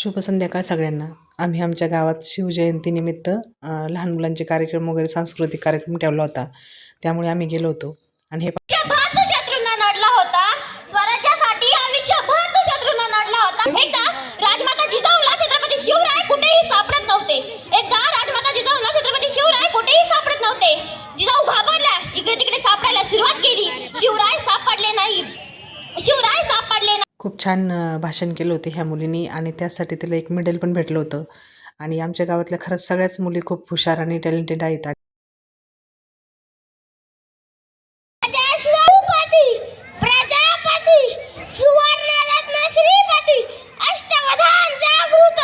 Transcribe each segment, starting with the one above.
शुभ संध्याकाळ सगळ्यांना. आम्ही आमच्या गावात शिवजयंतीनिमित्त लहान मुलांचे कार्यक्रम वगैरे सांस्कृतिक कार्यक्रम ठेवला होता. त्यामुळे आम्ही गेलो होतो आणि हे आयुष्यभर तो शत्रूंना नडला होता. स्वराज्यासाठी आयुष्यभर तो शत्रूंना नडला होता. एकदा राजमाता जिजाऊला छत्रपती शिवराय कुठेही सापडत नव्हते. जिजाऊ घाबरल्या, इकडे तिकडे सापडायला सुरुवात केली. शिवराय सापडले नाही. खूप छान भाषण केलं होते ह्या मुलींनी आणि त्यासाठी तिला एक मेडल पण भेटलं होतं. आणि आमच्या गावातल्या खरंच सगळ्याच मुली खूप हुशार आणि टॅलेंटेड आहेत. प्रजापती सुवर्णरत्न श्रीपती अष्टवधान जागृत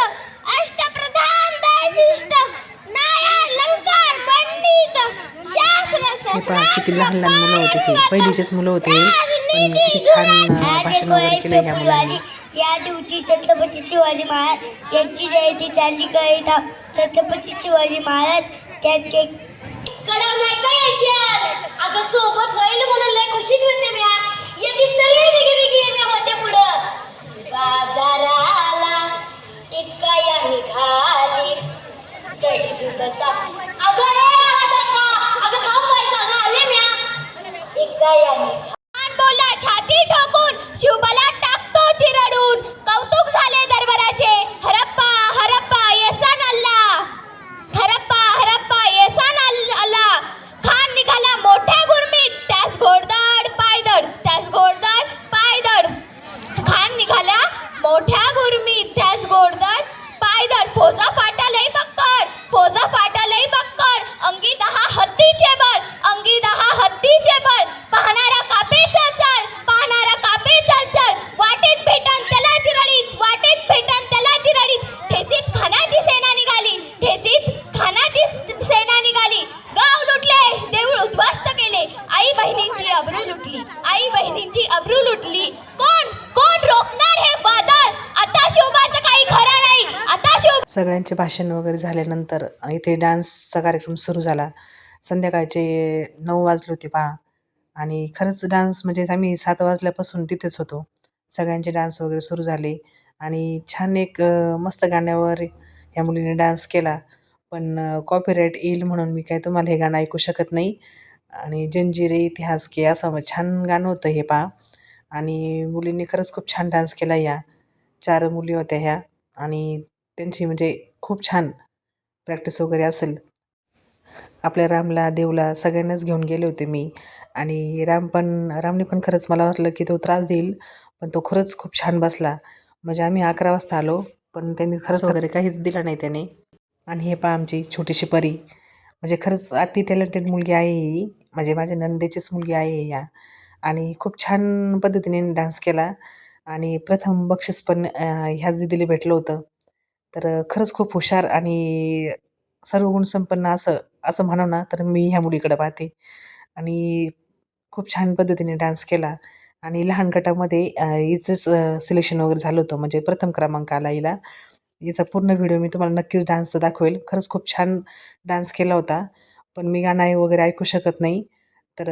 अष्टप्रधान दयशिष्ट न्यायालंकार पंडित हे पहा किती लहान लहान मुलं होते. हे पहिलीचेच मुलं होते पण किती छान भाषण वगैरे केलं ह्या मुलांनी. या दिवशी छत्रपती शिवाजी महाराज यांची जयंती चालली करीत. छत्रपती शिवाजी महाराज त्यांचे कडव नाही का यायचे अगं सोबत होईल म्हणून लय खुशीत होते मी. येते सगळे वेगळी मध्ये पुढं बाजाराला इतका निघाली जय दुधता अगं थांब बाई आले म्या इतका बोला छाती ठोकून शिवबाला टाकतो चिरडून. कौतुक झाले दरबाराचे. हरप्पा हरप्पा येसान अल्ला. हरप्पा हरप्पा येसान अल्ला. खान निघाला मोठ्या गुरमीत त्यास घोडदळ पायदळ त्यास घोडदळ पायदळ. खान निघाला मोठ्या गुरमीत त्यास घोडदळ पायदळ. फौजा फाटा लई बक्कड फौजा फाटा लई बक्कड. अंगी 10 हत्तीचे बळ अंगी 10 हत्तीचे बळ. पाहणारा कापे चळ पाहणारा कापे चळ. वाटेत भेटन त्याला चिरडीत वाटेत भेटन त्याला चिरडीत. ठेचीत खानाची सेना निघाली ठेचीत खानाची सेना निघाली. गाव लुटले देऊळ उद्ध्वस्त केले. आई बहिणींची अब्रू लुटली आई बहिणींची अब्रू लुटली. कोण कोण रोखणार हे वादळ. आता शोभाचं काही खरं नाही. आता सगळ्यांचे भाषण वगैरे झाल्यानंतर इथे डान्सचा कार्यक्रम सुरू झाला. संध्याकाळचे 9 वाजले होते पहा. आणि खरंच डान्स म्हणजे आम्ही 7 वाजल्यापासून तिथेच होतो. सगळ्यांचे डान्स वगैरे सुरू झाले आणि छान एक मस्त गाण्यावर ह्या मुलीने डान्स केला. पण कॉपीराईट येईल म्हणून मी काय तुम्हाला हे गाणं ऐकू शकत नाही. आणि जंजिरे इतिहास के असं छान गाणं होतं हे पहा. आणि मुलींनी खरंच खूप छान डान्स केला. या 4 मुली होत्या ह्या आणि त्यांची म्हणजे खूप छान प्रॅक्टिस वगैरे असेल. आपल्या रामला देवला सगळ्यांनाच घेऊन गेले होते मी. आणि रामने पण खरंच मला वाटलं की तो त्रास देईल पण तो खरंच खूप छान बसला. म्हणजे आम्ही 11 वाजता आलो पण त्यांनी खरंच वगैरे काहीच दिलं नाही त्याने. आणि हे पहा आमची छोटीशी परी म्हणजे खरंच अति टॅलेंटेड मुलगी आहे ही. म्हणजे माझ्या नंदेचीच मुलगी आहे या. आणि खूप छान पद्धतीने डान्स केला आणि प्रथम बक्षीस पण ह्याच दिदीला भेटलं होतं. तर खरंच खूप हुशार आणि सर्व गुणसंपन्न असं असं म्हणावं ना तर मी ह्या मुलीकडे पाहते. आणि खूप छान पद्धतीने डान्स केला. आणि लहान गटामध्ये हिचंच सिलेक्शन वगैरे झालं होतं म्हणजे प्रथम क्रमांक आला हिला. याचा पूर्ण व्हिडिओ मी तुम्हाला नक्कीच डान्सचा दाखवेल. खरंच खूप छान डान्स केला होता. पण मी गाणं वगैरे ऐकू शकत नाही. तर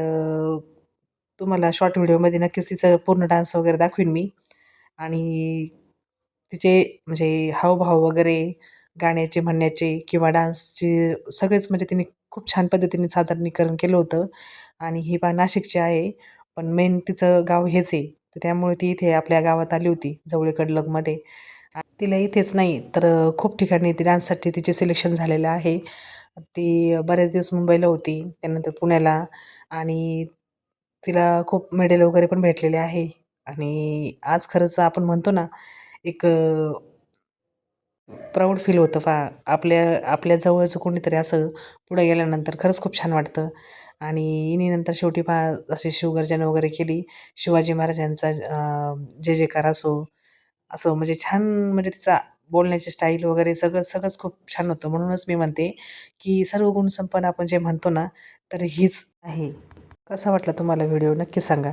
तुम्हाला शॉर्ट व्हिडिओमध्ये नक्कीच तिचं पूर्ण डान्स वगैरे दाखवीन मी. आणि तिचे म्हणजे हावभाव वगैरे गाण्याचे म्हणण्याचे किंवा डान्सचे सगळेच म्हणजे तिने खूप छान पद्धतीने सादरीकरण केलं होतं. आणि ही बा नाशिकची आहे पण मेन तिचं गाव हेच आहे. तर त्यामुळे ती इथे आपल्या गावात आली होती जवळ कडलगमध्ये. तिला इथेच नाही तर खूप ठिकाणी ती डान्ससाठी तिचे सिलेक्शन झालेलं आहे. ती बरेच दिवस मुंबईला होती त्यानंतर पुण्याला. आणि तिला खूप मेडल वगैरे पण भेटलेले आहे. आणि आज खरंच आपण म्हणतो ना एक प्राऊड फील होतं आपल्या आपल्या जवळचं कोणीतरी असं पुढे गेल्यानंतर खरंच खूप छान वाटतं. आणि हिने नंतर शेवटी अशी शिवगर्जना वगैरे केली. शिवाजी महाराजांचा जय जयकार असो असं म्हणजे छान म्हणजे तिचा बोलण्याची स्टाईल वगैरे सगळंच खूप छान होतं. म्हणूनच मी म्हणते की सर्व गुणसंपन्न आपण जे म्हणतो ना तर हीच आहे. कसा वाटला तुम्हाला व्हिडिओ नक्की सांगा.